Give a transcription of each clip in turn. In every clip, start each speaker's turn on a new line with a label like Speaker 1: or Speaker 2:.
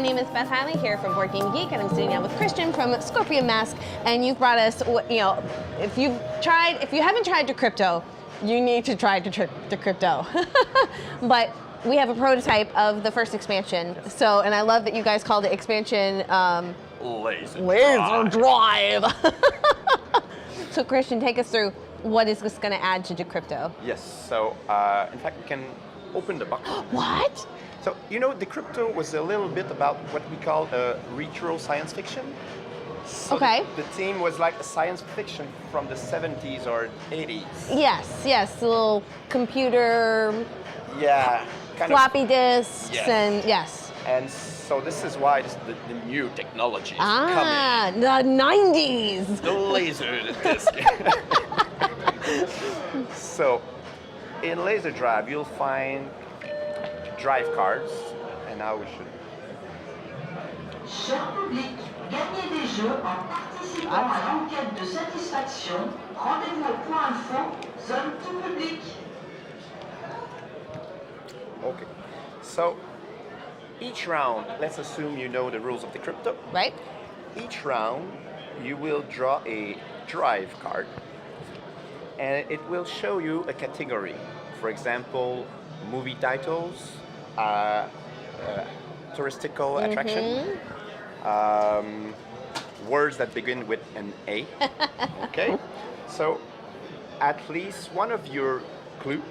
Speaker 1: My name is Beth Hiley here from Board Game Geek, and I'm sitting down with Christian from Scorpion Mask. And you've brought us, you know, if you haven't tried Decrypto, you need to try Decrypto. But we have a prototype of the first expansion. So, and I love that you guys called it expansion Laserdrive. So Christian, take us through what is this going to add to Decrypto?
Speaker 2: Yes. So, in fact, we can open the box.
Speaker 1: What?
Speaker 2: So, you know, Decrypto was a little bit about what we call retro science fiction. So
Speaker 1: okay.
Speaker 2: The theme was like a science fiction from the 70s or 80s.
Speaker 1: Yes, yes, a little computer,
Speaker 2: yeah,
Speaker 1: floppy disks,
Speaker 2: yes.
Speaker 1: And yes.
Speaker 2: And so this is why the new technology is
Speaker 1: coming. The 90s.
Speaker 2: The laser disc. So, in Laserdrive, you'll find drive cards, and now we should.
Speaker 3: Cher public, gagnez des jeux en participant à l'enquête de satisfaction. Rendez-vous au point info, zone tout public.
Speaker 2: Okay, so each round, let's assume you know the rules of Decrypto.
Speaker 1: Right.
Speaker 2: Each round, you will draw a drive card, and it will show you a category. For example, movie titles, touristical attraction, words that begin with an A. Okay, so at least one of your clues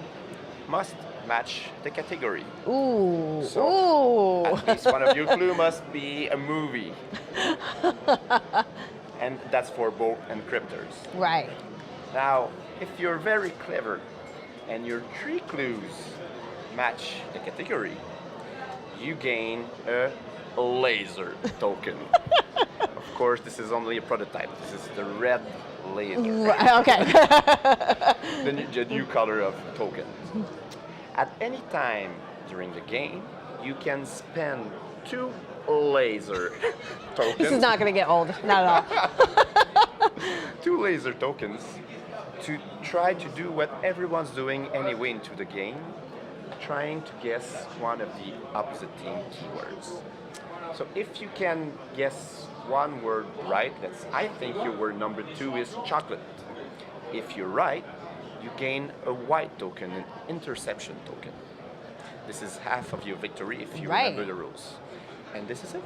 Speaker 2: must match the category.
Speaker 1: Ooh.
Speaker 2: So
Speaker 1: ooh.
Speaker 2: At least one of your clues must be a movie. And that's for both encryptors.
Speaker 1: Right.
Speaker 2: Now, if you're very clever and your 3 clues match the category, you gain a laser token. Of course, this is only a prototype. This is the red laser.
Speaker 1: Right, okay.
Speaker 2: the new color of token. At any time during the game, you can spend 2 laser tokens.
Speaker 1: This is not going to get old, not at all.
Speaker 2: 2 laser tokens to try to do what everyone's doing anyway into the game, trying to guess one of the opposite team keywords. So if you can guess one word right, I think your word number 2 is chocolate. If you're right, you gain a white token, an interception token. This is half of your victory if you remember the rules. And this is it.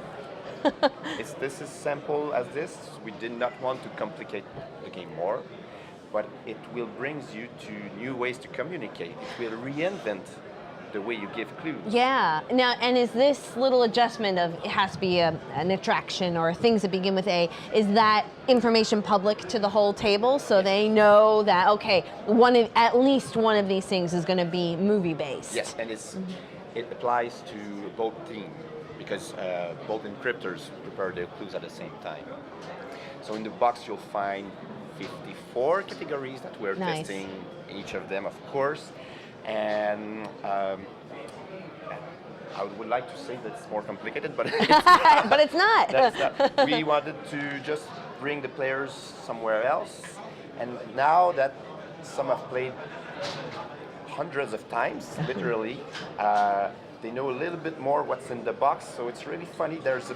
Speaker 2: This is simple as this. We did not want to complicate the game more, but it will bring you to new ways to communicate. It will reinvent the way you give clues.
Speaker 1: Yeah. Now, and is this little adjustment of it has to be an attraction or things that begin with A, is that information public to the whole table so they know that, okay, at least one of these things is going to be movie-based?
Speaker 2: Yes, and it applies to both teams because both encryptors prepare their clues at the same time. So in the box you'll find 54 categories that we're testing, each of them, of course. And I would like to say that it's more complicated, but it's not.
Speaker 1: But it's not.
Speaker 2: That's not. We wanted to just bring the players somewhere else. And now that some have played hundreds of times, literally, they know a little bit more what's in the box. So it's really funny. There's a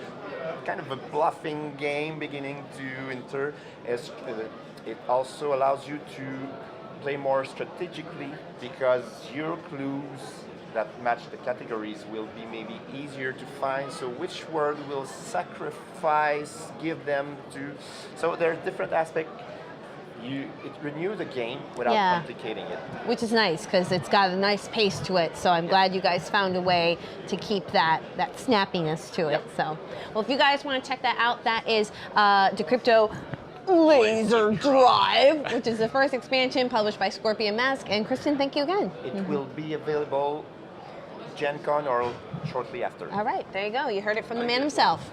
Speaker 2: kind of a bluffing game beginning to enter. It also allows you to play more strategically because your clues that match the categories will be maybe easier to find. So which word will sacrifice, give them to. So there's different aspects. It renews the game without complicating it.
Speaker 1: Which is nice because it's got a nice pace to it. So I'm glad you guys found a way to keep that snappiness to it. So, well, if you guys want to check that out, that is Decrypto Laserdrive, which is the first expansion published by Scorpion Mask. And Kristen, thank you again.
Speaker 2: It will be available Gen Con or shortly after.
Speaker 1: All right, there you go. You heard it from the man himself.